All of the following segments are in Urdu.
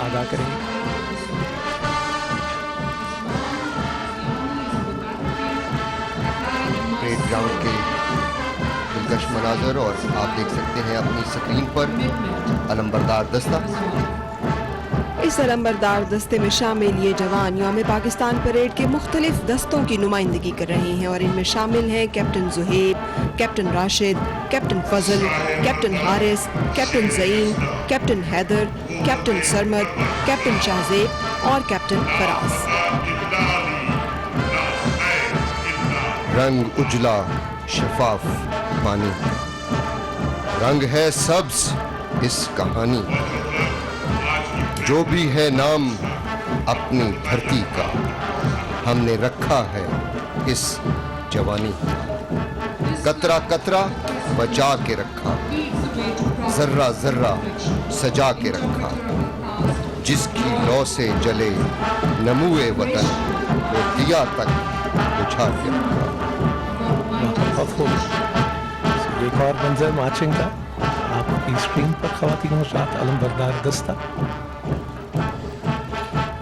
آگاہ کریں گے۔ پریڈ گراؤنڈ کے دلکش مناظر، اور آپ دیکھ سکتے ہیں اپنی سکرین پر علمبردار دستہ۔ اس علمبردار دستے میں شامل یہ جوان یوم پاکستان پریڈ کے مختلف دستوں کی نمائندگی کر رہے ہیں، اور ان میں شامل ہیں captain Zohaib, captain Rashid, captain Fazal, captain Haris, captain Zaeem, captain Haider, captain Sarmad, captain Shahzeb اور کیپٹن فراز۔ رنگ اجلا شفاف پانی، رنگ ہے سبز اس کہانی، جو بھی ہے نام اپنی دھرتی کا، ہم نے رکھا ہے اس جوانی کا، قطرہ قطرہ بچا کے رکھا، ذرہ ذرہ سجا کے رکھا، جس کی لو سے جلے نموئے وطن، وہ دیا تک بجھا کے رکھا۔ بہت خوب، ایک اور منظر مارچنگ کا آپ کی اسکرین پر خواتین و حضرات، علمبردار دستہ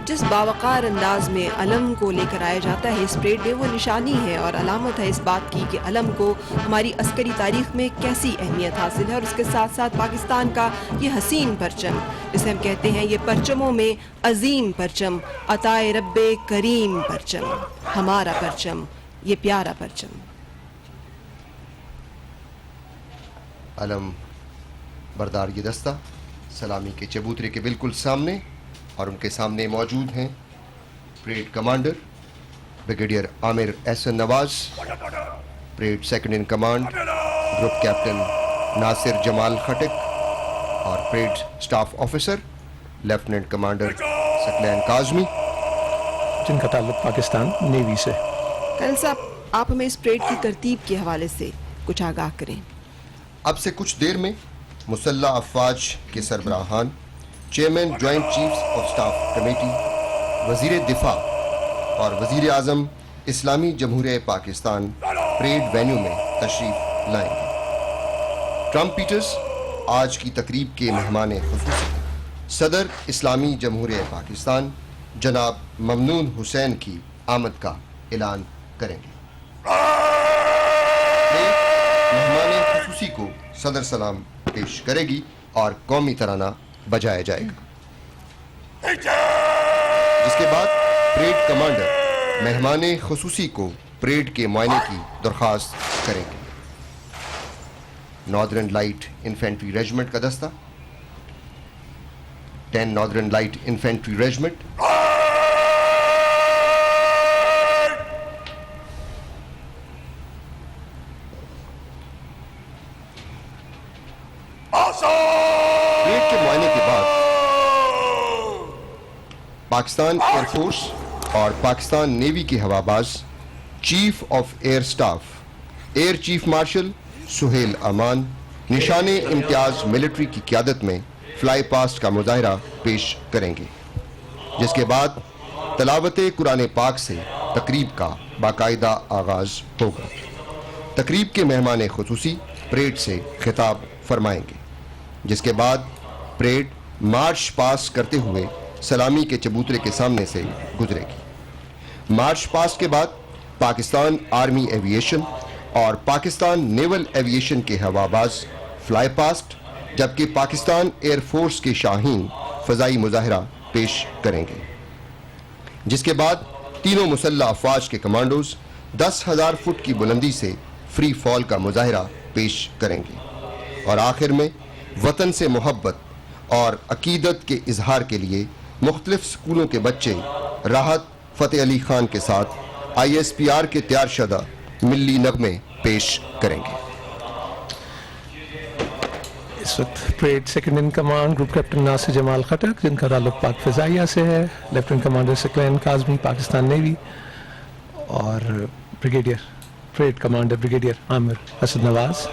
جس باوقار انداز میں علم کو لے کر آیا جاتا ہے اس پریڈ میں، وہ نشانی ہے اور علامت ہے اس بات کی کہ علم کو ہماری عسکری تاریخ میں کیسی اہمیت حاصل ہے، اور اس کے ساتھ ساتھ پاکستان کا یہ حسین پرچم، جسے ہم کہتے ہیں یہ پرچموں میں عظیم پرچم، عطائے رب کریم پرچم، ہمارا پرچم، یہ پیارا پرچم۔ علم بردار یہ دستہ سلامی کے چبوترے کے بالکل سامنے، اور ان کے سامنے موجود ہیں parade commander brigadier Amir Ahsan Nawaz, parade second in command group captain Nasir Jamal Khattak, اور parade staff officer lieutenant commander Saqlain Kazmi, جن کا تعلق پاکستان نیوی سے۔ کرنل صاحب، آپ ہمیں اس پریڈ کی ترتیب کے حوالے سے کچھ آگاہ کریں۔ اب سے کچھ دیر میں مسلح افواج کے سربراہان، chairman joint chiefs of staff committee, وزیر دفاع اور وزیر اعظم اسلامی جمہوریہ پاکستان پریڈ وینیو میں تشریف لائیں گے۔ ٹرمپ پیٹرز آج کی تقریب کے مہمان خصوصی صدر اسلامی جمہوریہ پاکستان جناب ممنون حسین کی آمد کا اعلان کریں گے۔ مہمان خصوصی کو صدر سلام پیش کرے گی اور قومی ترانہ بجایا جائے گا، جس کے بعد پریڈ کمانڈر مہمان خصوصی کو پریڈ کے معائنے کی درخواست کریں گے۔ ناردرن لائٹ انفینٹری ریجمنٹ کا دستہ، 10 northern light infantry regiment, parade کے معائنے کے بعد پاکستان ایئر فورس اور پاکستان نیوی کے ہواباز chief of air staff air chief marshal Sohail Aman Nishan Imtiaz military کی قیادت میں فلائی پاسٹ کا مظاہرہ پیش کریں گے، جس کے بعد تلاوت قرآن پاک سے تقریب کا باقاعدہ آغاز ہوگا۔ تقریب کے مہمان خصوصی پریڈ سے خطاب فرمائیں گے، جس کے بعد پریڈ مارچ پاس کرتے ہوئے سلامی کے چبوترے کے سامنے سے گزرے گی۔ مارچ پاس کے بعد پاکستان آرمی ایوییشن اور پاکستان نیول ایوییشن کے ہواباز فلائی پاسٹ، جبکہ پاکستان ایئر فورس کے شاہین فضائی مظاہرہ پیش کریں گے، جس کے بعد تینوں مسلح افواج کے کمانڈوز 10,000 فٹ کی بلندی سے فری فال کا مظاہرہ پیش کریں گے، اور آخر میں وطن سے محبت اور عقیدت کے اظہار کے لیے مختلف سکولوں کے بچے راحت فتح علی خان کے ساتھ ISPR کے تیار شدہ ملی نغمے پیش کریں گے۔ اس وقت parade second in command group captain Nasir Jamal Khattak, جن کا تعلق پاک فضائیہ سے ہے، lieutenant commander Saqlain Kazmi Pakistan navy, اور brigadier parade commander brigadier Amir Ahsan Nawaz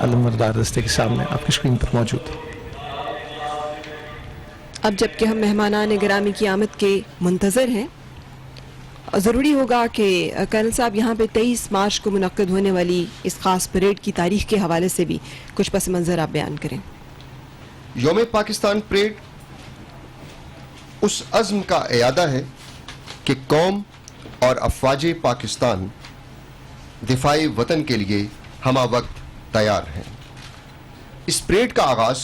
علمبردار دستے کے سامنے آپ کی اسکرین پر موجود ہے۔ اب جب کہ ہم مہمانان گرامی کی آمد کے منتظر ہیں، ضروری ہوگا کہ کرنل صاحب یہاں پہ 23 مارچ کو منعقد ہونے والی اس خاص پریڈ کی تاریخ کے حوالے سے بھی کچھ پس منظر آپ بیان کریں۔ یوم پاکستان پریڈ اس عزم کا اعادہ ہے کہ قوم اور افواج پاکستان دفاع وطن کے لیے ہمہ وقت تیار ہیں. اس پریڈ کا آغاز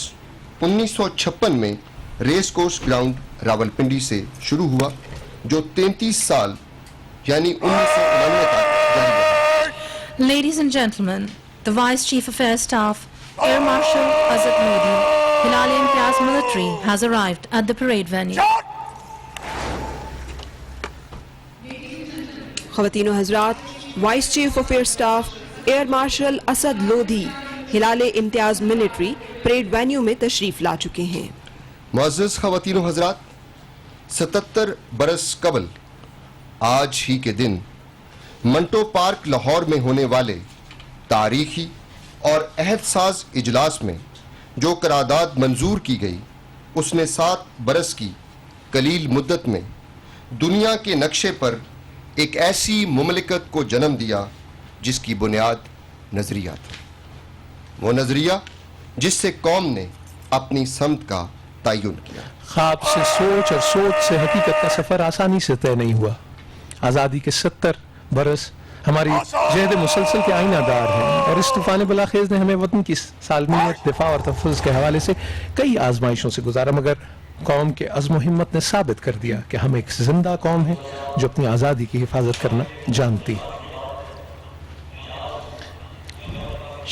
1956 میں ریس کورس گراؤنڈ راولپنڈی سے شروع ہوا جو 33 سال یعنی 1999 تک جاری رہا. Ladies and gentlemen, the Vice Chief of Air Staff, Air Marshal Azad Lodhi, Hilal Imtiaz Military, has arrived at the parade venue. خواتین و حضرات، vice chief of air staff air marshal Asad Lodhi Hilal Imtiaz military parade venue میں تشریف لا چکے ہیں. معزز خواتین و حضرات، 77 برس قبل آج ہی کے دن منٹو پارک لاہور میں ہونے والے تاریخی اور عہد ساز اجلاس میں جو قرارداد منظور کی گئی اس نے 7 برس کی قلیل مدت میں دنیا کے نقشے پر ایک ایسی مملکت کو جنم دیا جس کی بنیاد نظریہ تھا. وہ نظریہ جس سے قوم نے اپنی سمت کا تعین کیا. خواب سے سوچ اور سوچ سے حقیقت کا سفر آسانی سے طے نہیں ہوا. آزادی کے 70 برس ہماری جہد مسلسل کے آئینہ دار ہیں اور اس طوفان بلاخیز نے ہمیں وطن کی سالمیت، دفاع اور تحفظ کے حوالے سے کئی آزمائشوں سے گزارا، مگر قوم کے عزم و ہمت نے ثابت کر دیا کہ ہم ایک زندہ قوم ہیں جو اپنی آزادی کی حفاظت کرنا جانتی ہے.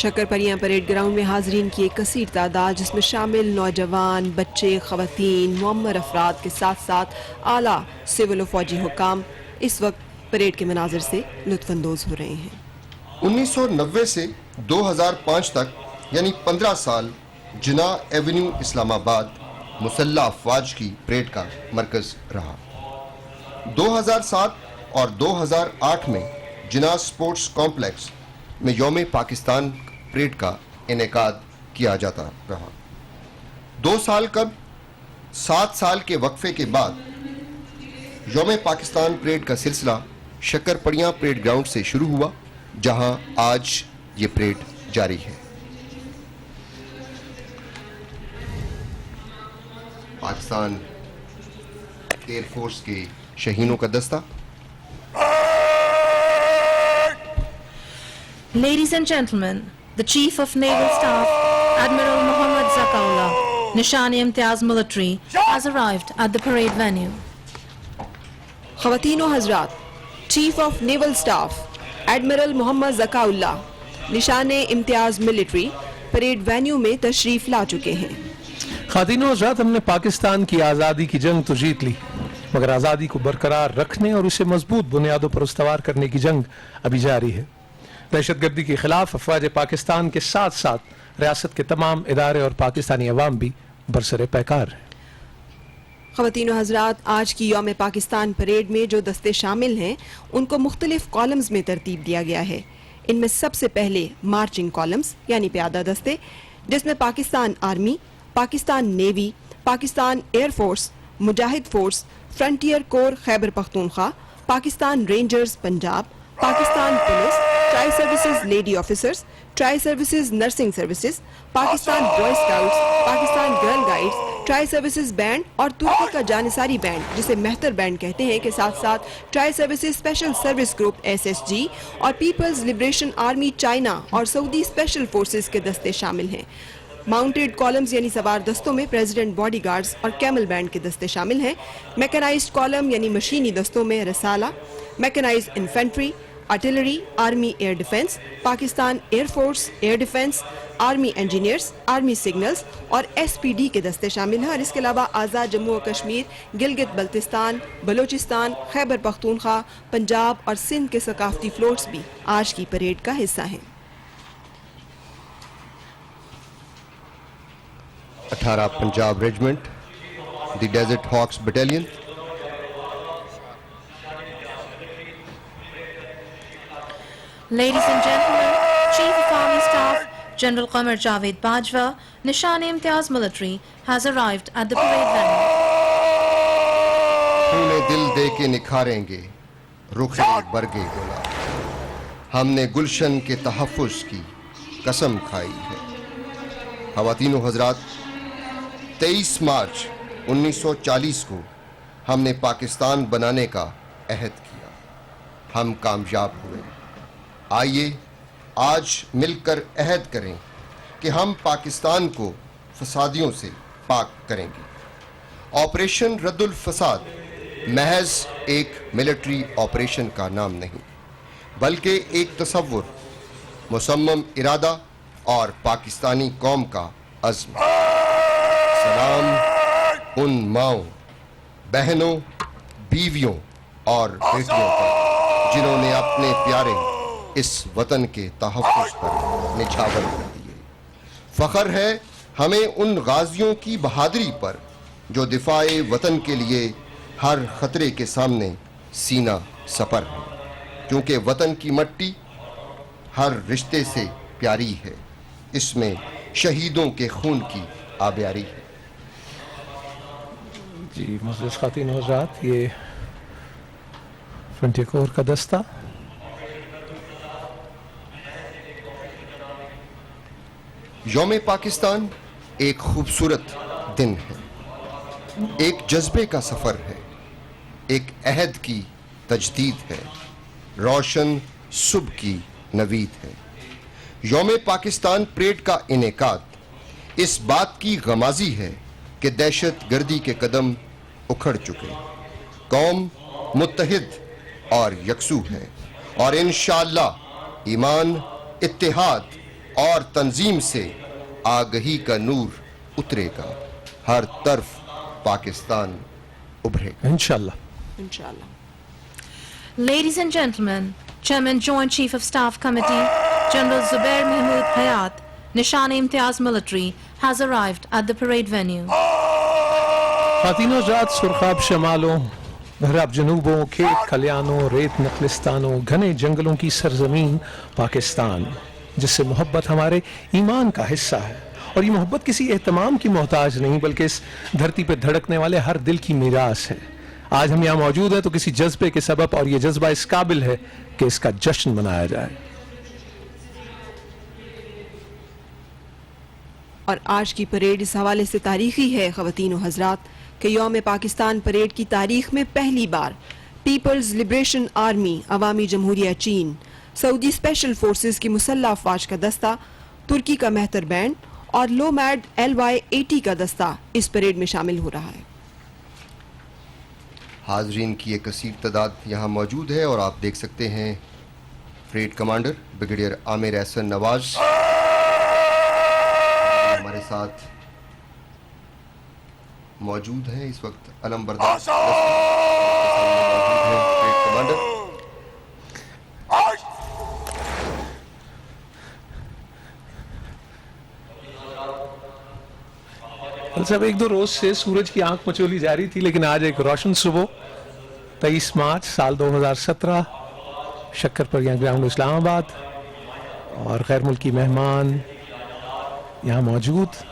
شکر پریاں پریڈ گراؤنڈ میں حاضرین کی ایک کثیر تعداد جس میں شامل نوجوان، بچے، خواتین، معمر افراد کے ساتھ ساتھ اعلیٰ سول و فوجی حکام اس وقت پریڈ کے مناظر سے لطف اندوز ہو رہے ہیں. 1990 سے 2005 تک یعنی 15 سال جناح ایونیو اسلام آباد مسلح افواج کی پریڈ کا مرکز رہا. 2007 اور 2008 میں جناح سپورٹس کمپلیکس میں یوم پاکستان پریڈ کا انعقاد کیا جاتا رہا. 2 سال قبل 7 سال کے وقفے کے بعد یوم پاکستان پریڈ کا سلسلہ شکر پڑیاں پریڈ گراؤنڈ سے شروع ہوا جہاں آج یہ پریڈ جاری ہے. پاکستان ایئر فورس کے شہینوں کا دستہ. Ladies and gentlemen, the Chief of Naval Staff, Admiral Muhammad Zakaullah, Nishan-e-Imtiaz Military, has arrived at the parade venue. خواتین و حضرات، chief of naval staff admiral Muhammad Zakaullah Nishan Imtiaz military parade venue میں تشریف لا چکے ہیں. خواتین و حضرات، ہم نے پاکستان کی آزادی کی جنگ تو جیت لی، مگر آزادی کو برقرار رکھنے اور اسے مضبوط بنیادوں پر استوار کرنے کی جنگ ابھی جاری ہے. دہشت گردی کے خلاف افواج پاکستان کے ساتھ ساتھ ریاست کے تمام ادارے اور پاکستانی عوام بھی برسر پیکار ہیں. خواتین و حضرات، آج کی یوم پاکستان پریڈ میں جو دستے شامل ہیں ان کو مختلف کالمز میں ترتیب دیا گیا ہے. ان میں سب سے پہلے مارچنگ کالمز یعنی پیادہ دستے، جس میں Pakistan army, Pakistan navy, Pakistan air force, Mujahid force, frontier corps Khyber Pakhtunkhwa, Pakistan rangers Punjab, Pakistan police, tri services lady officers, tri services nursing services, Pakistan boy scouts, Pakistan girl guides, tri services band اور ترکی کا جانصاری بینڈ جسے مہتر بینڈ کہتے ہیں کے ساتھ ساتھ try services special service group SSG اور پیپلز لبریشن آرمی چائنا اور سعودی اسپیشل فورسز کے دستے شامل ہیں. ماؤنٹڈ کالمز یعنی سوار دستوں میں پریزیڈنٹ باڈی گارڈز اور کیمل بینڈ کے دستے شامل ہیں. میکنائزڈ کالم یعنی مشینی دستوں میں رسالہ، mechanised infantry, artillery, army air defence, Pakistan air force air defence, army engineers, army signals اور SPD کے دستے شامل ہیں. اور اس کے علاوہ آزاد جموں و کشمیر، گلگت بلتستان، بلوچستان، خیبر پختونخوا، پنجاب اور سندھ کے ثقافتی فلوٹس بھی آج کی پریڈ کا حصہ ہیں. 18 Punjab regiment, the desert hawks battalion, Ladies and gentlemen, Chief of Army Staff, General Qamar Javed Bajwa, Nishan-e-Imtiaz Military, has arrived at the parade venue. خون دل دے کے نکھاریں گے رخ برگے گلاب، ہم نے گلشن کے تحفظ کی قسم کھائی ہے. خواتین و حضرات، 23 مارچ 1940 کو ہم نے پاکستان بنانے کا عہد کیا، ہم کامیاب ہوئے۔ آئیے آج مل کر عہد کریں کہ ہم پاکستان کو فسادیوں سے پاک کریں گے۔ آپریشن رد الفساد محض ایک ملٹری آپریشن کا نام نہیں، بلکہ ایک تصور، مصمم ارادہ اور پاکستانی قوم کا عزم۔ سلام ان ماؤں، بہنوں، بیویوں اور بیٹیوں پر جنہوں نے اپنے پیارے اس وطن کے تحفظ پر نچھاور کر دیے۔ فخر ہے ہمیں ان غازیوں کی بہادری پر جو دفاع وطن کے لیے ہر خطرے کے سامنے سینہ سپر ہے، کیونکہ وطن کی مٹی ہر رشتے سے پیاری ہے، اس میں شہیدوں کے خون کی آبیاری ہے۔ جی معزز خواتین و حضرات، یہ فرنٹیئر کور کا دستہ یوم پاکستان ایک خوبصورت دن ہے، ایک جذبے کا سفر ہے، ایک عہد کی تجدید ہے، روشن صبح کی نوید ہے۔ یوم پاکستان پریڈ کا انعقاد اس بات کی غمازی ہے کہ دہشت گردی کے قدم اکھڑ چکے، قوم متحد اور یکسو ہے، اور انشاءاللہ ایمان، اتحاد اور تنظیم سے آگہی کا نور اترے گا، ہر طرف پاکستان ابھرے گا انشاءاللہ۔ انشاءاللہ۔ Ladies and gentlemen, Chairman Joint Chief of Staff Committee, General Zubair Mahmood Hayat, Nishan-e-Imtiaz Military, has arrived at the parade venue. خواتین و حضرات، سرخاب شمالوں، بھراب جنوبوں، کھیت کھلیانوں، ریت نخلستانوں، گھنے جنگلوں کی سرزمین پاکستان، جس سے محبت ہمارے ایمان کا حصہ ہے، اور یہ محبت کسی اہتمام کی محتاج نہیں، بلکہ اس دھرتی پہ دھڑکنے والے ہر دل کی میراث ہے۔ آج ہم یہاں موجود ہیں تو کسی جذبے کے سبب، اور یہ جذبہ اس قابل ہے کہ اس کا جشن منایا جائے۔ اور آج کی پریڈ اس حوالے سے تاریخی ہے خواتین و حضرات کہ یوم پاکستان پریڈ کی تاریخ میں پہلی بار پیپلز لبریشن آرمی، عوامی جمہوریہ چین، سعودی اسپیشل فورسز کی مسلح افواج کا دستہ، ترکی کا مہتر بینڈ اور لو میڈ LY-80 کا دستہ اس پریڈ میں شامل ہو رہا ہے۔ حاضرین کی ایک کثیر تعداد یہاں موجود ہے، اور آپ دیکھ سکتے ہیں parade commander brigadier Amir Ahsan نواز ہمارے ساتھ موجود ہیں اس وقت، علم بردار پریڈ کمانڈر۔ صاحب، ایک دو روز سے سورج کی آنکھ مچولی جا رہی تھی، لیکن آج ایک روشن صبح 23 مارچ سال 2017 شکر پریاں گراؤنڈ اسلام آباد، اور غیر ملکی مہمان یہاں موجود۔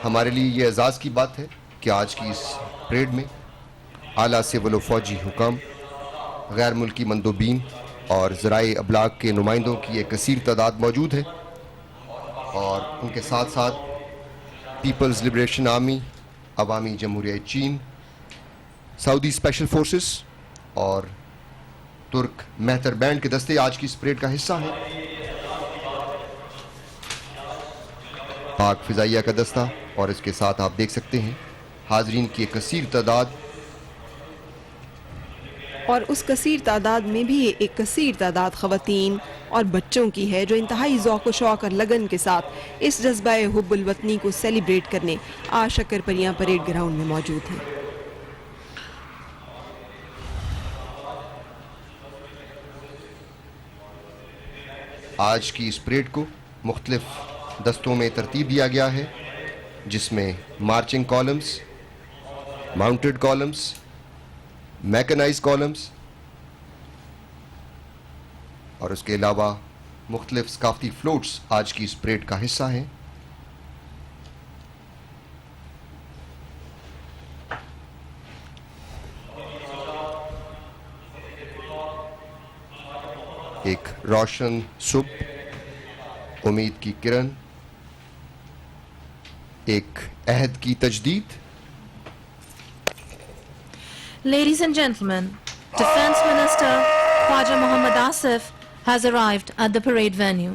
ہمارے لیے یہ اعزاز کی بات ہے کہ آج کی اس پریڈ میں اعلیٰ سول و فوجی حکام، غیر ملکی مندوبین اور ذرائع ابلاغ کے نمائندوں کی ایک کثیر تعداد موجود ہے، اور ان کے ساتھ ساتھ پیپلز لبریشن آرمی، عوامی جمہوریہ چین، سعودی اسپیشل فورسز اور ترک مہتر بینڈ کے دستے آج کی اس پریڈ کا حصہ ہیں۔ پاک فضائیہ کا دستہ، اور اس کے ساتھ آپ دیکھ سکتے ہیں حاضرین کی ایک کثیر تعداد، اور اس کثیر تعداد میں بھی ایک کثیر تعداد خواتین اور بچوں کی ہے جو انتہائی ذوق و شوق اور لگن کے ساتھ اس جذبہ حب الوطنی کو سیلیبریٹ کرنے آج شکر پریاں پریڈ گراؤنڈ میں موجود ہیں۔ آج کی اس پریڈ کو مختلف دستوں میں ترتیب دیا گیا ہے، جس میں marching columns, mounted columns, mechanise columns, اور اس کے علاوہ مختلف ثقافتی فلوٹس آج کی اس پریڈ کا حصہ ہیں۔ ایک روشن صبح، امید کی کرن، ایک عہد کی تجدید، Ladies and gentlemen, Defense Minister Khwaja Mohammad Asif has arrived at the parade venue.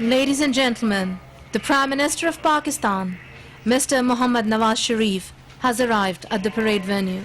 Ladies and gentlemen, the Prime Minister of Pakistan, Mr. Mohammad Nawaz Sharif, has arrived at the parade venue.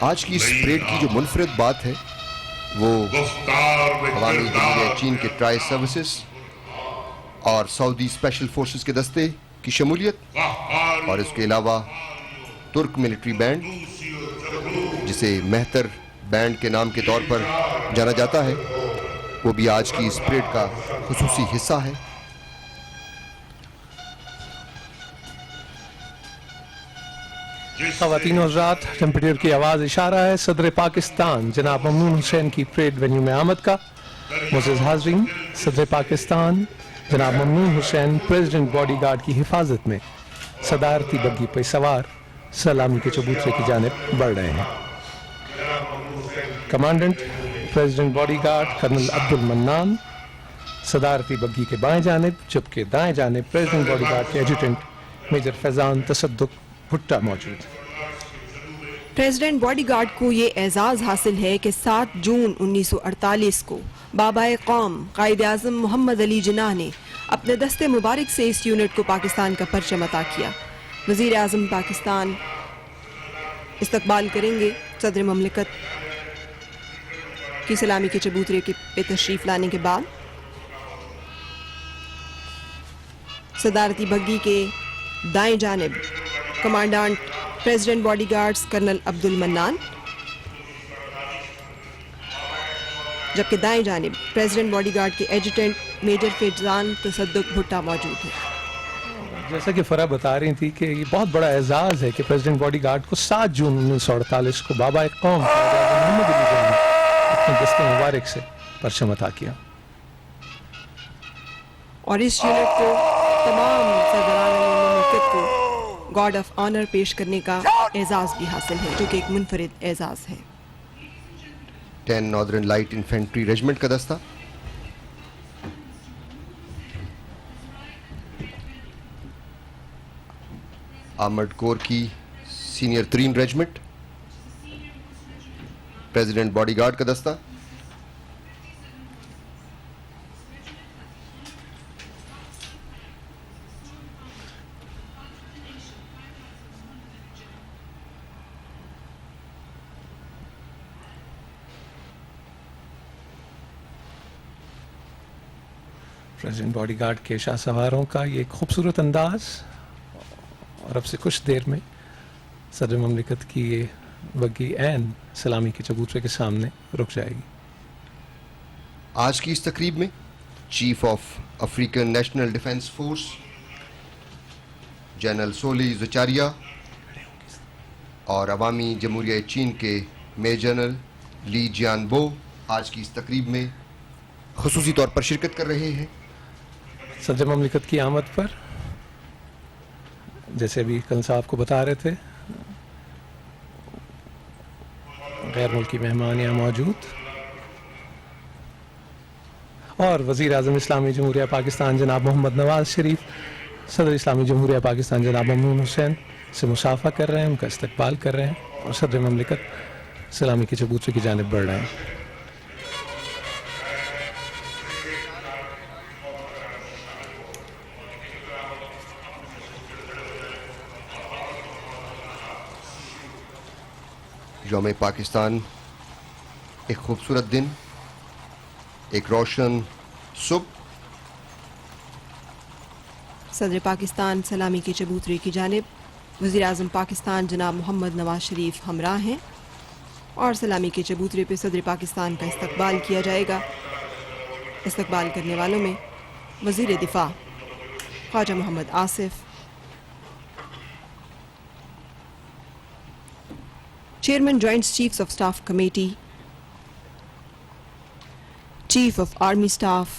آج کی اس پریڈ کی جو منفرد بات ہے وہ عوامی جمہوریہ چین کے ٹرائی سروسز اور سعودی اسپیشل فورسز کے دستے کی شمولیت اور اس کے علاوہ ترک ملٹری بینڈ جسے مہتر بینڈ کے نام کے طور پر جانا جاتا ہے وہ بھی آج کی اس پریڈ کا خصوصی حصہ ہے. خواتین و حضرات، ٹمپریچر کی آواز اشارہ ہے صدر پاکستان جناب ممنون حسین کی پریڈ وینیو میں آمد کا. معزز حاضرین، صدر پاکستان جناب Mamnoon Hussain president body guard کی حفاظت میں صدارتی بگی پہ سوار سلامی کے چبوترے کی جانب بڑھ رہے ہیں. Commandant president body guard colonel Abdul Mannan صدارتی بگی کے بائیں جانب، جبکہ دائیں جانب پریزیڈنٹ باڈی گارڈ کے ایڈجوٹنٹ میجر فیضان تصدق بھٹا موجود. پریزیڈنٹ باڈی گارڈ کو یہ اعزاز حاصل ہے کہ 7 جون 1948 کو بابائے قوم قائد اعظم محمد علی جناح نے اپنے دستے مبارک سے اس یونٹ کو پاکستان کا پرچم عطا کیا. وزیر اعظم پاکستان استقبال کریں گے صدر مملکت کی سلامی کے چبوترے پہ تشریف لانے کے بعد. صدارتی بگی کے دائیں جانب commandant president body guards colonel Abdul Mannan, جبکہ دائیں جانب پریزیڈنٹ باڈی گارڈ کے ایڈجوٹنٹ میجر فیضان تصدق بھٹا موجود ہیں. جیسا کہ فرح بتا رہی تھی کہ یہ بہت بڑا اعزاز ہے کہ پریزیڈنٹ باڈی گارڈ کو 7 جون 1948 کو بابائے قوم محمد علی جناح نے اپنے دستے مبارک سے پرچم عطا کیا. اور اس یونٹ کو تمام سربراہان مملکت کو گارڈ آف آنر پیش کرنے کا اعزاز بھی حاصل ہے جو کہ ایک منفرد اعزاز ہے. 10 ناردرن لائٹ انفینٹری ریجمنٹ کا دستہ، آرمرڈ کور کی سینئر ترین ریجمنٹ، پریزیڈنٹ باڈی گارڈ کا دستہ، پریزیڈنٹ باڈی گارڈ کے شاہ سواروں کا یہ ایک خوبصورت انداز، اور اب سے کچھ دیر میں صدر مملکت کی یہ بگی عین سلامی کے چبوترے کے سامنے رک جائے گی. آج کی اس تقریب میں chief of African national defence force general سولی زچاریا اور عوامی جمہوریہ چین کے میجر جنرل لی جیان بو آج کی اس تقریب میں خصوصی طور پر شرکت کر رہے ہیں. صدر مملکت کی آمد پر جیسے ابھی کل صاحب کو بتا رہے تھے غیر ملکی مہمان یہاں موجود، اور وزیر اعظم اسلامی جمہوریہ پاکستان جناب محمد نواز شریف صدر اسلامی جمہوریہ پاکستان جناب ممنون حسین سے مصافحہ کر رہے ہیں، ان کا استقبال کر رہے ہیں، اور صدر مملکت سلامی کے چبوترے کی جانب بڑھ رہے ہیں. یوم پاکستان ایک خوبصورت دن، ایک روشن صبح. صدر پاکستان سلامی کے چبوترے کی جانب وزیر اعظم پاکستان جناب محمد نواز شریف ہمراہ ہیں، اور سلامی کے چبوترے پہ صدر پاکستان کا استقبال کیا جائے گا. استقبال کرنے والوں میں وزیر دفاع Khawaja Muhammad Asif, chairman joint chiefs of staff committee, chief of army staff,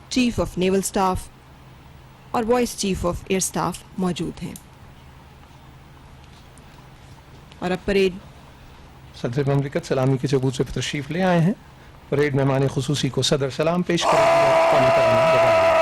chief of naval staff اور vice chief of air staff موجود ہیں. اور اب پریڈ صدر مملکت سلامی کے چبوترے پہ تشریف لے آئے ہیں. پریڈ مہمان خصوصی کو صدر سلام پیش کریں گے. قومی ترانہ بجائیں گے.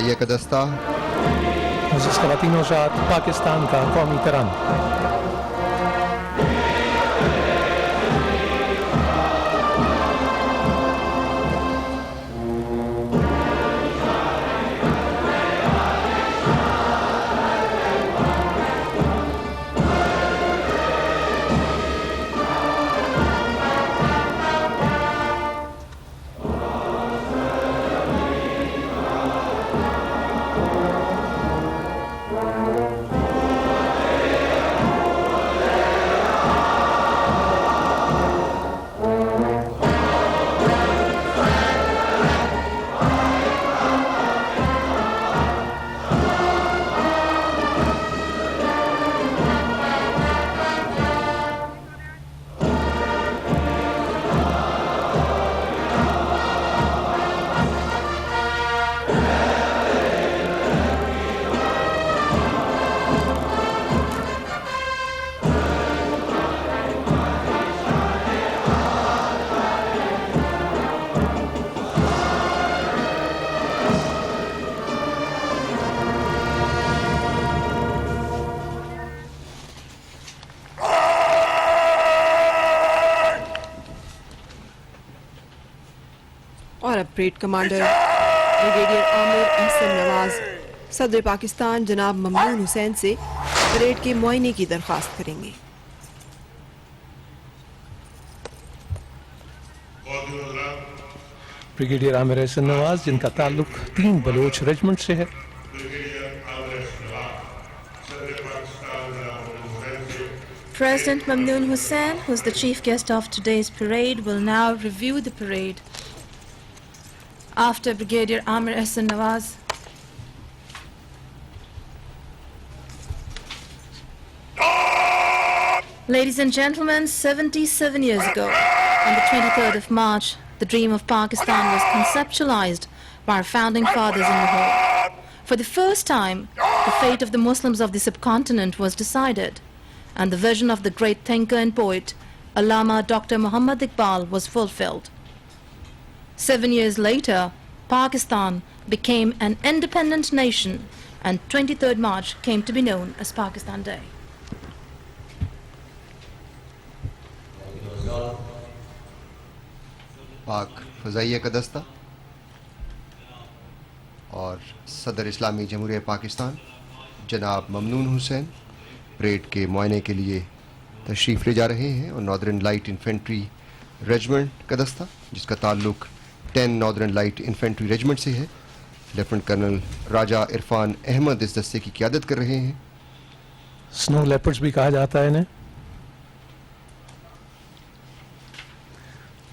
فضائیہ کا دستہ معزز خواتین و حضرات، پاکستان کا قومی ترانہ. اور اب parade commander brigadier Amir Ahsan نواز صدر پاکستان جناب ممنون حسین سے پریڈ کے معائنے کی درخواست کریں گے. بریگیڈیئر عامر احسن نواز، جن کا تعلق 3 بلوچ ریجمنٹ سے ہے. President Mamnoon Hussain, who is the chief guest of today's parade, will now review the parade. After Brigadier Amir Ahsan Nawaz. Ladies and gentlemen, 77 years ago, on the 23rd of March, the dream of Pakistan was conceptualized by our founding fathers in Lahore. For the first time, the fate of the Muslims of the subcontinent was decided, and the vision of the great thinker and poet, Allama Dr. Muhammad Iqbal, was fulfilled. 7 years later, Pakistan became an independent nation, and 23rd March came to be known as Pakistan Day. پاک فضائیہ کا دستہ اور صدر اسلامی جمہوریہ پاکستان جناب ممنون حسین پریڈ کے معائنے کے لیے تشریف لے جا رہے ہیں. اور ناردرن لائٹ انفینٹری ریجمنٹ کا دستہ، جس کا تعلق 10 ناردرن لائٹ انفینٹری ریجمنٹ سے ہے، لیفٹنٹ کرنل راجہ عرفان احمد اس دستے کی قیادت کر رہے ہیں. سنو لیپرڈز بھی کہا جاتا ہے انہیں.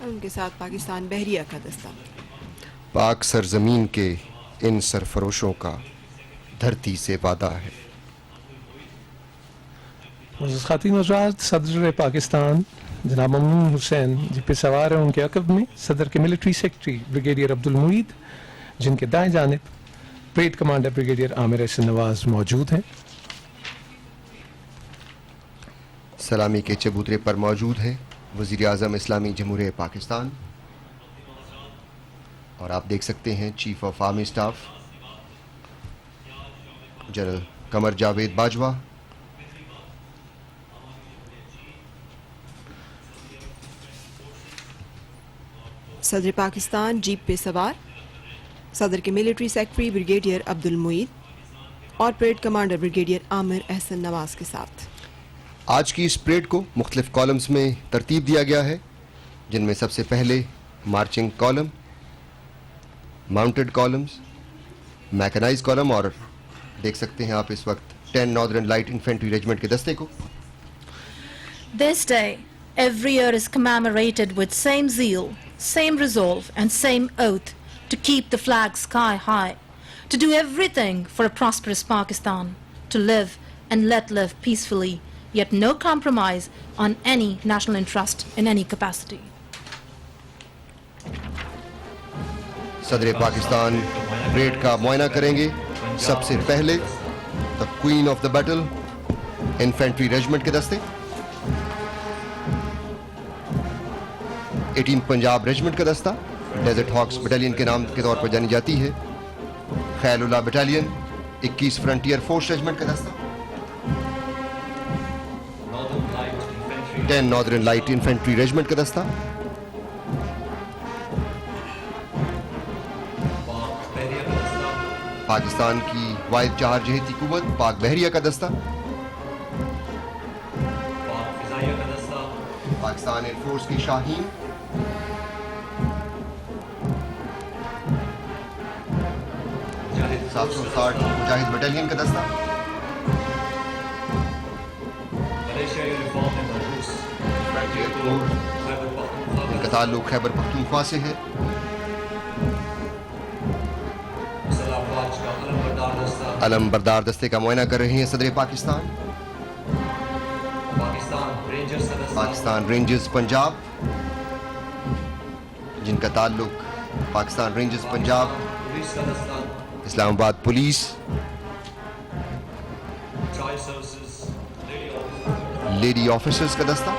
اور ان کے ساتھ پاکستان بحریہ کا دستہ. پاک سرزمین کے ان سرفروشوں کا دھرتی سے وعدہ ہے. معزز خواتین و حضرات، صدر پاکستان جناب ممنون حسین جی پہ سوار ہیں. ان کے عقب میں صدر کے ملٹری سیکرٹری بریگیڈیئر عبدالمعید، جن کے دائیں جانب parade commander brigadier Amir Ahsan نواز موجود ہیں. سلامی کے چبوترے پر موجود ہیں وزیر اعظم اسلامی جمہوریہ پاکستان، اور آپ دیکھ سکتے ہیں chief of army staff general Qamar Javed Bajwa, صدر پاکستان جیپ پہ سوار صدر کے ملٹری سیکرٹری بریگیڈیئر عبدالمعید اور parade commander brigadier Amir Ahsan نواز کے ساتھ. آج کی اس پریڈ کو مختلف کالمز میں ترتیب دیا گیا ہے، جن میں سب سے پہلے marching column, mounted columns, mechanise column, اور دیکھ سکتے ہیں آپ اس وقت 10 ناردرن لائٹ انفینٹری ریجمنٹ کے دستے کو. This day, every year is commemorated with same zeal, same resolve, and same oath to keep the flag sky high, to do everything for a prosperous Pakistan, to live and let live peacefully, yet no compromise on any national interest in any capacity. صدر پاکستان پریڈ کا معائنہ کریں گے. سب سے پہلے the queen of the battle infantry regiment کے دستے، 18 پنجاب ریجمنٹ کا دستہ ڈیزرٹ ہاکس بٹالین کے نام کے طور پر جانی جاتی ہے. خیل اللہ بٹالین 21 فرنٹیئر فورس ریجمنٹ کا دستہ 10 ناردرن لائٹ انفینٹری ریجمنٹ کا دستہ پاکستان کی واحد چہار جہتی قوت پاک بحریہ کا دستہ پاکستان ایئر فورس کی شاہین سات سو 60 مجاہد بٹالین کا دستہ ان کا تعلق خیبر پختونخوا سے ہے علم بردار دستے کا معائنہ کر رہے ہیں صدر پاکستان پاکستان رینجرز پنجاب جن کا تعلق پاکستان رینجرز پنجاب اسلام آباد پولیس لیڈی آفیسرز کا دستہ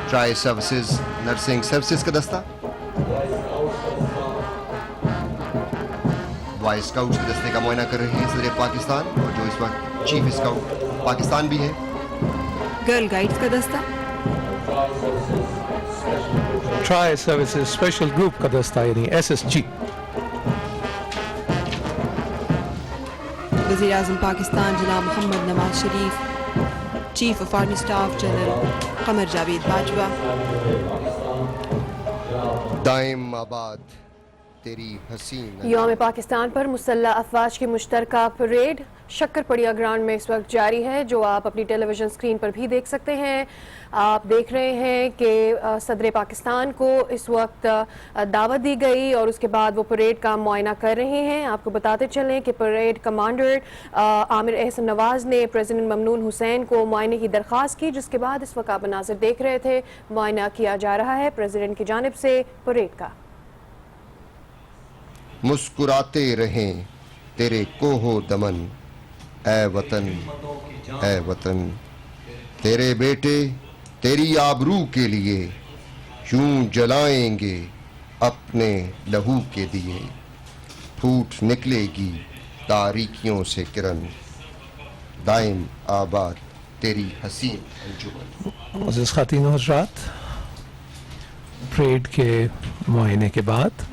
ٹرائی سروسز نرسنگ سروسز کا دستہ بوائے اسکاؤٹس کے دستے کا معائنہ کر رہے ہیں صدر پاکستان اور جو اس وقت چیف اسکاؤٹ پاکستان بھی ہے گرل گائیڈز کا دستہ ٹرائی سروسز اسپیشل گروپ کا دستہ یعنی SSG وزیر اعظم پاکستان جناب Muhammad Nawaz Sharif chief of army staff general Qamar Javed Bajwa دائم آباد تیری حسین یوم پاکستان پر مسلح افواج کی مشترکہ پریڈ شکر پڑیا گراؤنڈ میں اس وقت جاری ہے جو آپ اپنی ٹیلی ویژن اسکرین پر بھی دیکھ سکتے ہیں آپ دیکھ رہے ہیں کہ صدر پاکستان کو اس وقت دعوت دی گئی اور اس کے بعد وہ پریڈ کا معائنہ کر رہے ہیں آپ کو بتاتے چلیں کہ پریڈ کمانڈر عامر احسن نواز نے پریزیڈنٹ ممنون حسین کو معائنے کی درخواست کی جس کے بعد اس وقت آپ مناظر دیکھ رہے تھے معائنہ کیا جا رہا ہے پریزیڈنٹ کی جانب سے پریڈ کا مسکراتے رہیں تیرے کوہ دمن اے وطن تیرے بیٹے تیری آبرو کے لیے یوں جلائیں گے اپنے لہو کے دیے پھوٹ نکلے گی تاریکیوں سے کرن دائم آباد تیری حسین انجمن معزز خواتین و حضرات پریڈ کے معائنے کے بعد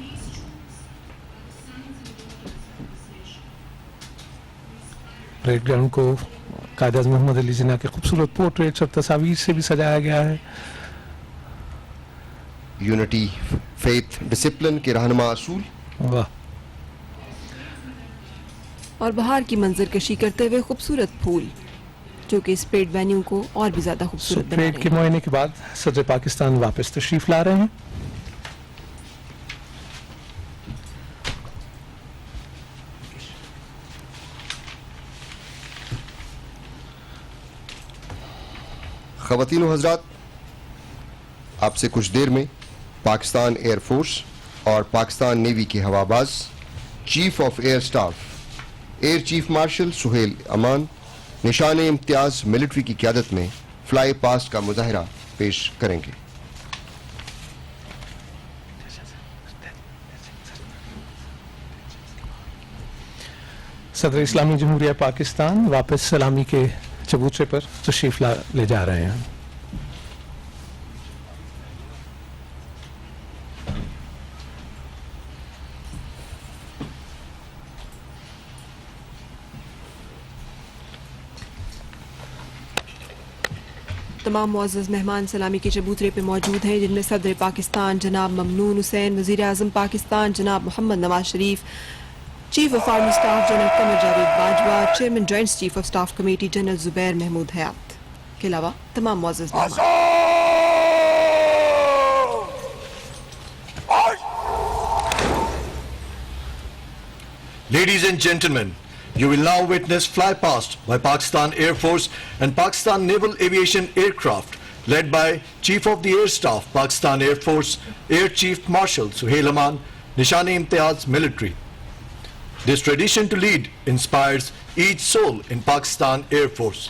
پریڈ گراؤنڈ کو قائد اعظم محمد علی جناح کے خوبصورت پورٹریٹس اور تصاویر سے بھی سجایا گیا ہے یونٹی فیتھ ڈسپلن کے رہنما اصول واہ اور بہار کی منظر کشی کرتے ہوئے خوبصورت پھول جو کہ اس پریڈ وینیو کو اور بھی زیادہ خوبصورت بنا پریڈ کے رہے ہیں معائنے کے بعد صدر پاکستان واپس تشریف لا رہے ہیں خواتین و حضرات آپ سے کچھ دیر میں پاکستان ایئر فورس اور پاکستان نیوی کے ہواباز chief of air staff air chief marshal Sohail Aman Nishan Imtiaz military کی قیادت میں فلائی پاسٹ کا مظاہرہ پیش کریں گے صدر اسلامی جمہوریہ پاکستان واپس سلامی کے چبوترے پر تشریف لے جا رہے ہیں تمام معزز مہمان سلامی کے چبوترے پہ موجود ہیں جن میں صدر پاکستان جناب ممنون حسین وزیر اعظم پاکستان جناب Muhammad Nawaz Sharif chief of army staff general Qamar Javed Bajwa chairman joint chief of staff committee general Zubair Mahmood Hayat کے علاوہ تمام معزز مہمان Ladies and gentlemen, you will now witness fly past by Pakistan Air Force and Pakistan Naval Aviation aircraft led by Chief of the Air Staff, Pakistan Air Force, Air Chief Marshal Suhail Aman, Nishan-e-Imtiaz Military. This tradition to lead inspires each soul in Pakistan Air Force.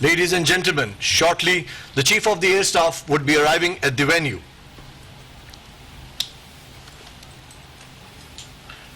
Ladies and gentlemen, shortly the Chief of the Air Staff would be arriving at the venue.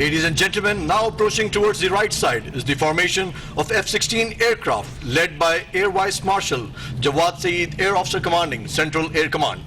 Ladies and gentlemen, now approaching towards the right side is the formation of F-16 aircraft led by Air Vice Marshal Jawad Saeed, Air Officer Commanding Central Air Command.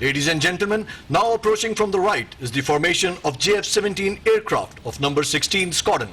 Ladies and gentlemen, now approaching from the right is the formation of JF-17 aircraft of number 16 Squadron.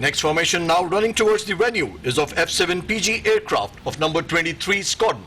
Next formation now running towards the venue is of F-7 aircraft of number 23 Squadron.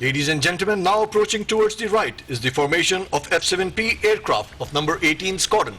Ladies and gentlemen, now approaching towards the right is the formation of F-7P aircraft of number 18 Squadron.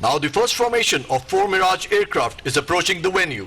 Now the first formation of 4 Mirage aircraft is approaching the venue.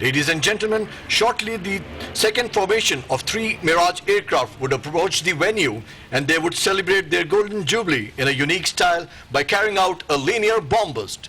Ladies and gentlemen, shortly the second formation of 3 Mirage aircraft would approach the venue and they would celebrate their golden jubilee in a unique style by carrying out a linear bomb burst.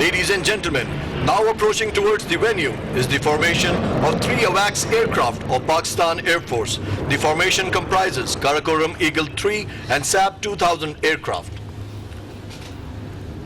Ladies and gentlemen, now approaching towards the venue is the formation of 3 AWACS aircraft of Pakistan Air Force. The formation comprises Karakoram Eagle 3 and SAB 2000 aircraft.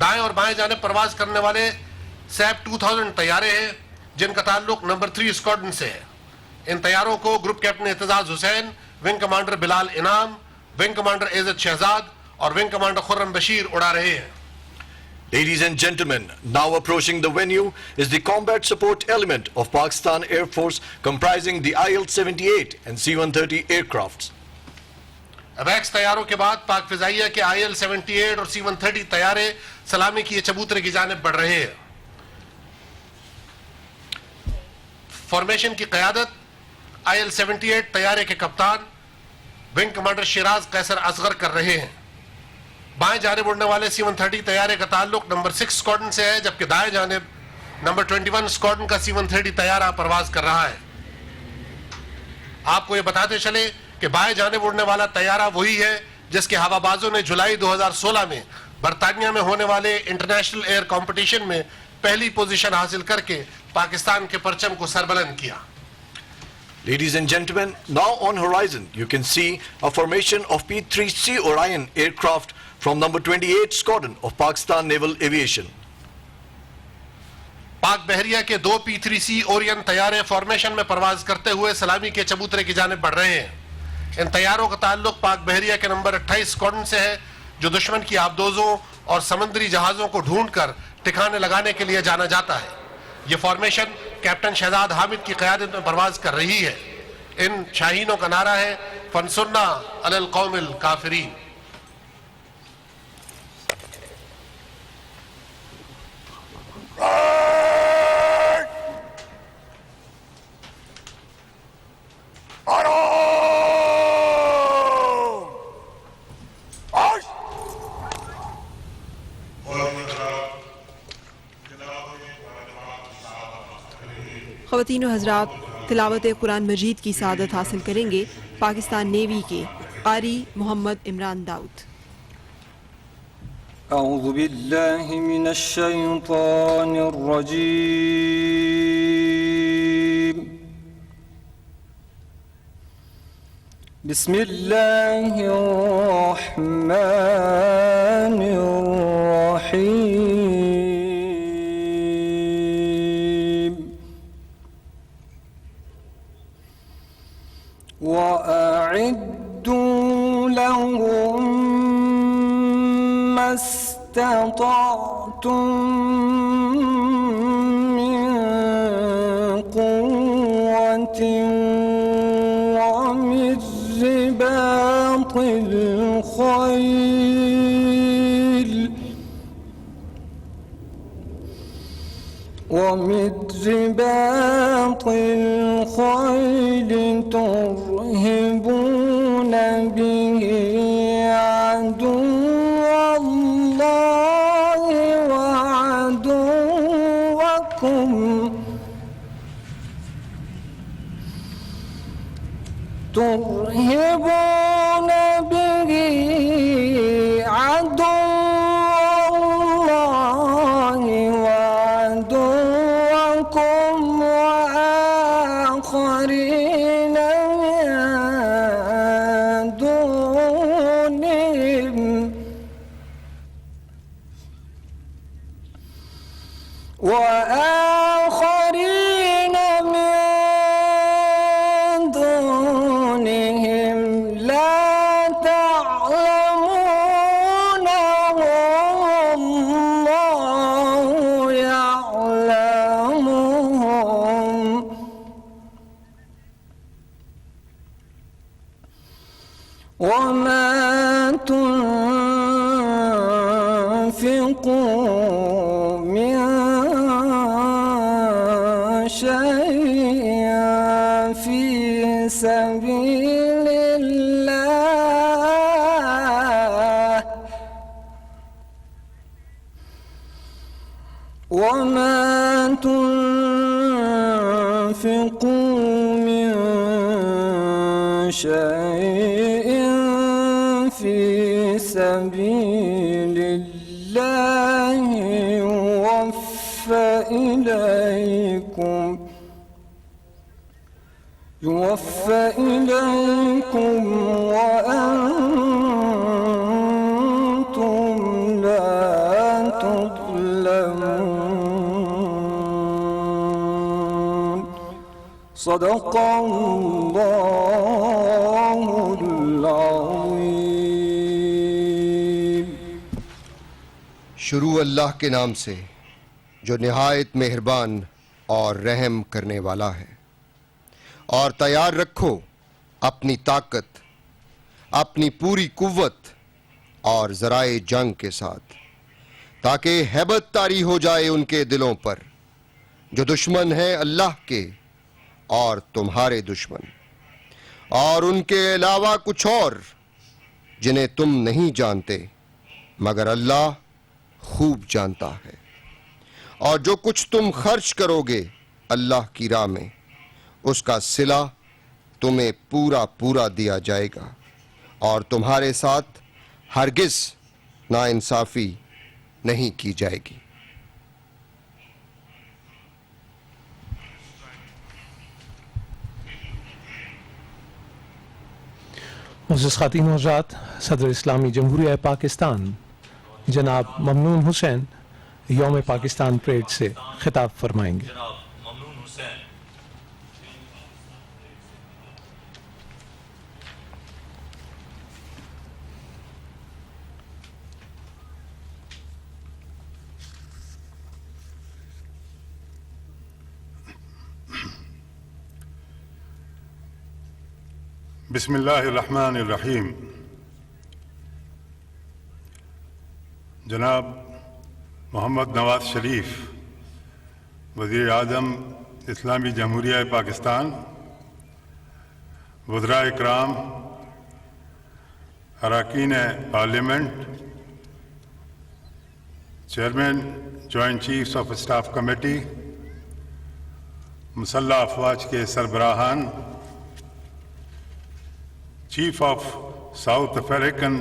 دائیں اور بائیں جانب پرواز کرنے والے سیپ 2000 طیارے ہیں جن کا تعلق نمبر 3 اسکواڈرن سے ہے. ان طیاروں کو گروپ کیپٹن اعتزاز حسین, ونگ کمانڈر بلال انعام, ونگ کمانڈر عزت شہزاد اور ونگ کمانڈر خرم بشیر اڑا رہے ہیں. Ladies and gentlemen, now approaching the venue is the combat support element of Pakistan Air Force comprising the IL-78 and C-130 aircrafts. ویکس طیاروں کے بعد پاک فضائیہ کے IL-78 اور C-130 طیارے سلامی کی یہ چبوترے کی جانب بڑھ رہے ہیں. فارمیشن کی قیادت IL-78 طیارے کے کپتان ونگ کمانڈر شیراز قیصر اصغر کر رہے ہیں. بائیں جانب اڑنے والے C-130 طیارے کا تعلق نمبر 6 اسکواڈرن سے ہے, جبکہ دائیں جانب نمبر 21 اسکواڈرن کا C-130 طیارہ پرواز کر رہا ہے. آپ کو یہ بتاتے چلے کہ بائیں جانب اڑنے والا طیارہ وہی ہے جس کے ہوا بازوں نے جولائی 2016 میں برطانیہ میں ہونے والے انٹرنیشنل ایئر کمپٹیشن میں پہلی پوزیشن حاصل کر کے پاکستان کے پرچم کو سربلند کیا. Ladies and gentlemen, now on horizon you can see a formation of P-3C Orion aircraft from number 28 Squadron of Pakistan Naval Aviation. پاک بحریہ کے 2 P-3C Orion طیارے فارمیشن میں پرواز کرتے ہوئے سلامی کے چبوترے کی جانب بڑھ رہے ہیں. ان طیاروں کا تعلق پاک بحریہ کے نمبر 28 اسکواڈرن سے ہے جو دشمن کی آبدوزوں اور سمندری جہازوں کو ڈھونڈ کر ٹھکانے لگانے کے لیے جانا جاتا ہے. یہ فارمیشن کیپٹن شہزاد حامد کی قیادت میں پرواز کر رہی ہے. ان شاہینوں کا نعرہ ہے فانصرنا علی القوم الکافرین. خواتین و حضرات, تلاوت قرآن مجید کی سعادت حاصل کریں گے پاکستان نیوی کے قاری محمد عمران داؤد. اعوذ باللہ من الشیطان الرجیم. بسم اللہ الرحمن الرحیم. وَأَعِدُّوا لَهُم مَّا اسْتَطَعْتُم مِّن قُوَّةٍ وَمِن رِّبَاطِ الْخَيْلِ ترهبون به عدو الله وعدوكم ترهبون به عدو الله وعدوكم وآخرين من دونهم لا تعلمونهم الله يعلمهم وما تنفقوا من شيء في سبيل الله وما تنفقوا من شيء في سبيل الله يوفى إليكم وأنتم لا تظلمون. صدق اللہ العظیم. شروع اللہ کے نام سے جو نہایت مہربان اور رحم کرنے والا ہے. اور تیار رکھو اپنی طاقت، اپنی پوری قوت اور ذرائع جنگ کے ساتھ، تاکہ ہیبت طاری ہو جائے ان کے دلوں پر جو دشمن ہیں اللہ کے اور تمہارے دشمن، اور ان کے علاوہ کچھ اور جنہیں تم نہیں جانتے مگر اللہ خوب جانتا ہے. اور جو کچھ تم خرچ کرو گے اللہ کی راہ میں، اس کا صلہ تمہیں پورا پورا دیا جائے گا، اور تمہارے ساتھ ہرگز ناانصافی نہیں کی جائے گی. معزز خواتین و حضرات، صدر اسلامی جمہوریہ پاکستان جناب ممنون حسین یوم پاکستان پریڈ سے خطاب فرمائیں گے. بسم اللہ الرحمن الرحیم. جناب محمد نواز شریف وزیر اعظم اسلامی جمہوریہ پاکستان، وزراء اکرام، اراکین parliament, chairman joint chiefs of staff committee, مسلح افواج کے سربراہان، chief of south african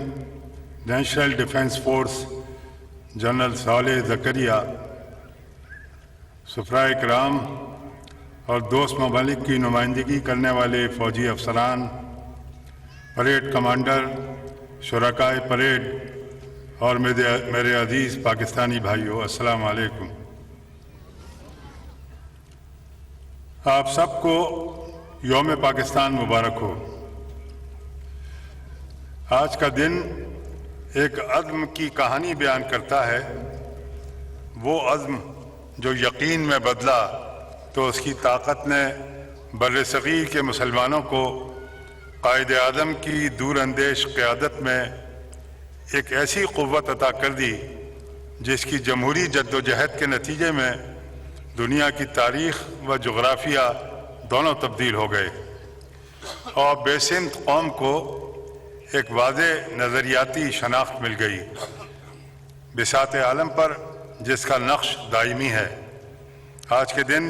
national defence force general Solly Zacharia, سفراء کرام اور دوست ممالک کی نمائندگی کرنے والے فوجی افسران، پریڈ کمانڈر، شرکائے پریڈ اور میرے عزیز پاکستانی بھائیوں، السلام علیکم. آپ سب کو یوم پاکستان مبارک ہو. آج کا دن ایک عزم کی کہانی بیان کرتا ہے. وہ عزم جو یقین میں بدلا تو اس کی طاقت نے بر صغیر کے مسلمانوں کو قائد اعظم کی دور اندیش قیادت میں ایک ایسی قوت عطا کر دی جس کی جمہوری جد و جہد کے نتیجے میں دنیا کی تاریخ و جغرافیہ دونوں تبدیل ہو گئے، اور بے سمت قوم کو ایک واضح نظریاتی شناخت مل گئی بساط عالم پر جس کا نقش دائمی ہے. آج کے دن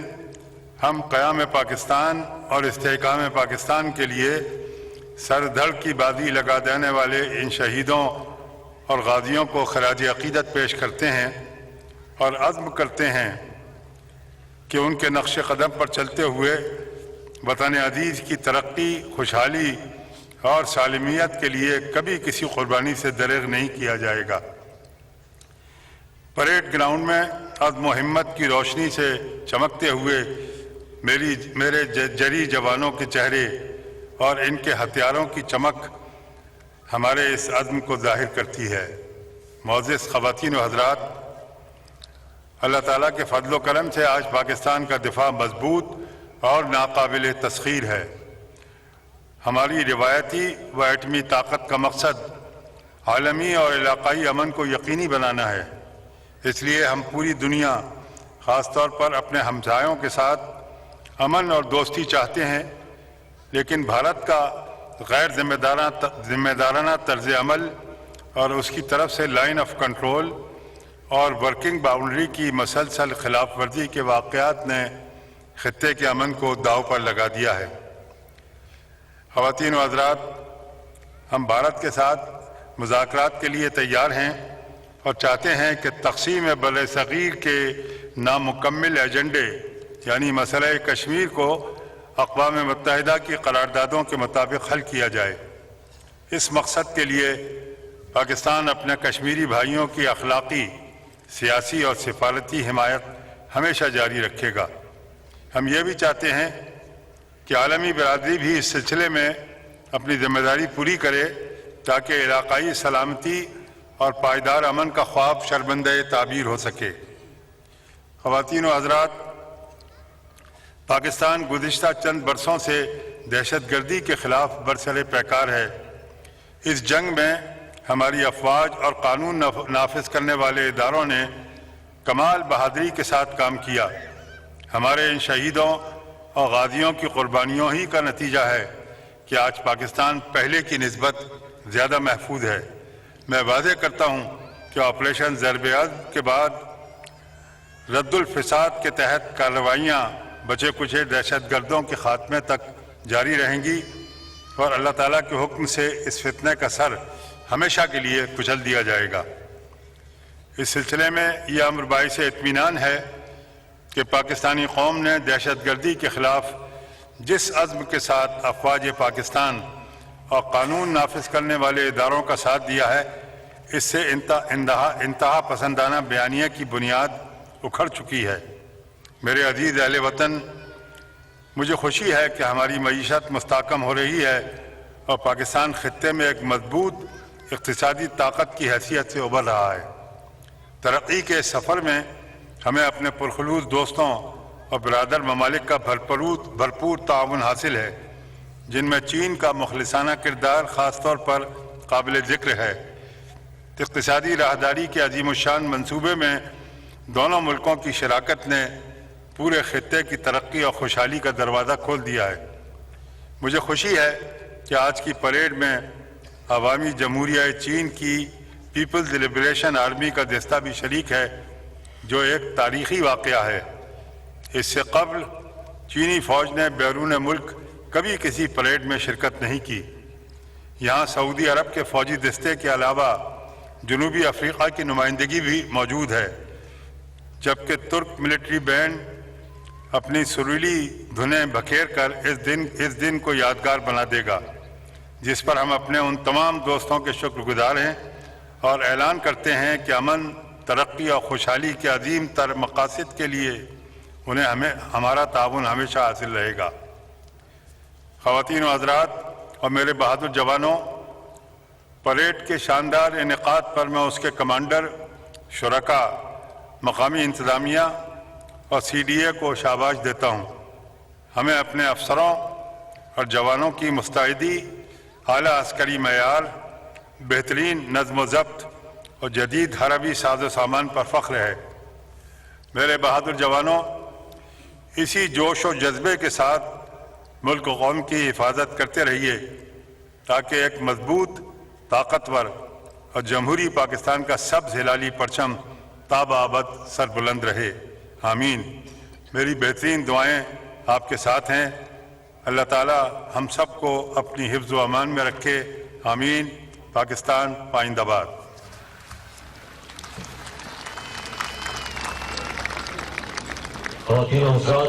ہم قیام پاکستان اور استحکام پاکستان کے لیے سر دھڑ کی بازی لگا دینے والے ان شہیدوں اور غازیوں کو خراج عقیدت پیش کرتے ہیں اور عزم کرتے ہیں کہ ان کے نقش قدم پر چلتے ہوئے وطن عزیز کی ترقی، خوشحالی اور سالمیت کے لیے کبھی کسی قربانی سے دریغ نہیں کیا جائے گا. پریڈ گراؤنڈ میں عزم و ہمت کی روشنی سے چمکتے ہوئے میرے جری جوانوں کے چہرے اور ان کے ہتھیاروں کی چمک ہمارے اس عزم کو ظاہر کرتی ہے. معزز خواتین و حضرات، اللہ تعالیٰ کے فضل و کرم سے آج پاکستان کا دفاع مضبوط اور ناقابل تسخیر ہے. ہماری روایتی و ایٹمی طاقت کا مقصد عالمی اور علاقائی امن کو یقینی بنانا ہے. اس لیے ہم پوری دنیا، خاص طور پر اپنے ہمسایوں کے ساتھ امن اور دوستی چاہتے ہیں، لیکن بھارت کا غیر ذمہ دارانہ طرز عمل اور اس کی طرف سے لائن آف کنٹرول اور ورکنگ باؤنڈری کی مسلسل خلاف ورزی کے واقعات نے خطے کے امن کو داؤ پر لگا دیا ہے. خواتین و حضرات، ہم بھارت کے ساتھ مذاکرات کے لیے تیار ہیں اور چاہتے ہیں کہ تقسیم بر صغیر کے نامکمل ایجنڈے یعنی مسئلہ کشمیر کو اقوام متحدہ کی قراردادوں کے مطابق حل کیا جائے. اس مقصد کے لیے پاکستان اپنے کشمیری بھائیوں کی اخلاقی، سیاسی اور سفارتی حمایت ہمیشہ جاری رکھے گا. ہم یہ بھی چاہتے ہیں کہ عالمی برادری بھی اس سلسلے میں اپنی ذمہ داری پوری کرے تاکہ علاقائی سلامتی اور پائیدار امن کا خواب شرمندہ تعبیر ہو سکے۔ خواتین و حضرات، پاکستان گزشتہ چند برسوں سے دہشت گردی کے خلاف برسر پیکار ہے۔ اس جنگ میں ہماری افواج اور قانون نافذ کرنے والے اداروں نے کمال بہادری کے ساتھ کام کیا۔ ہمارے ان شہیدوں اور غازیوں کی قربانیوں ہی کا نتیجہ ہے کہ آج پاکستان پہلے کی نسبت زیادہ محفوظ ہے۔ میں واضح کرتا ہوں کہ آپریشن ضرب عضب کے بعد رد الفساد کے تحت کارروائیاں بچے کچے دہشت گردوں کے خاتمے تک جاری رہیں گی اور اللہ تعالیٰ کے حکم سے اس فتنے کا سر ہمیشہ کے لیے کچل دیا جائے گا۔ اس سلسلے میں یہ امر باعث اطمینان ہے کہ پاکستانی قوم نے دہشت گردی کے خلاف جس عزم کے ساتھ افواج پاکستان اور قانون نافذ کرنے والے اداروں کا ساتھ دیا ہے، اس سے انتہا پسندانہ بیانیہ کی بنیاد اکھڑ چکی ہے۔ میرے عزیز اہل وطن، مجھے خوشی ہے کہ ہماری معیشت مستحکم ہو رہی ہے اور پاکستان خطے میں ایک مضبوط اقتصادی طاقت کی حیثیت سے ابھر رہا ہے۔ ترقی کے اس سفر میں ہمیں اپنے پرخلوص دوستوں اور برادر ممالک کا بھرپور تعاون حاصل ہے، جن میں چین کا مخلصانہ کردار خاص طور پر قابل ذکر ہے۔ اقتصادی راہداری کے عظیم الشان منصوبے میں دونوں ملکوں کی شراکت نے پورے خطے کی ترقی اور خوشحالی کا دروازہ کھول دیا ہے۔ مجھے خوشی ہے کہ آج کی پریڈ میں عوامی جمہوریہ چین کی پیپلز لبریشن آرمی کا دستہ بھی شریک ہے، جو ایک تاریخی واقعہ ہے۔ اس سے قبل چینی فوج نے بیرون ملک کبھی کسی پریڈ میں شرکت نہیں کی۔ یہاں سعودی عرب کے فوجی دستے کے علاوہ جنوبی افریقہ کی نمائندگی بھی موجود ہے، جبکہ ترک ملٹری بینڈ اپنی سریلی دھنیں بکھیر کر اس دن کو یادگار بنا دے گا، جس پر ہم اپنے ان تمام دوستوں کے شکر گزار ہیں اور اعلان کرتے ہیں کہ امن، ترقی اور خوشحالی کے عظیم تر مقاصد کے لیے ہمارا تعاون ہمیشہ حاصل رہے گا۔ خواتین و حضرات اور میرے بہادر جوانوں، پریڈ کے شاندار انعقاد پر میں اس کے کمانڈر، شرکاء، مقامی انتظامیہ اور CDA کو شاباش دیتا ہوں۔ ہمیں اپنے افسروں اور جوانوں کی مستعدی، اعلیٰ عسکری معیار، بہترین نظم و ضبط اور جدید حربی ساز و سامان پر فخر ہے۔ میرے بہادر جوانوں، اسی جوش و جذبے کے ساتھ ملک و قوم کی حفاظت کرتے رہیے تاکہ ایک مضبوط، طاقتور اور جمہوری پاکستان کا سبز ہلالی پرچم تابابد سربلند رہے۔ آمین۔ میری بہترین دعائیں آپ کے ساتھ ہیں۔ اللہ تعالی ہم سب کو اپنی حفظ و امان میں رکھے۔ آمین۔ پاکستان پائندہ باد۔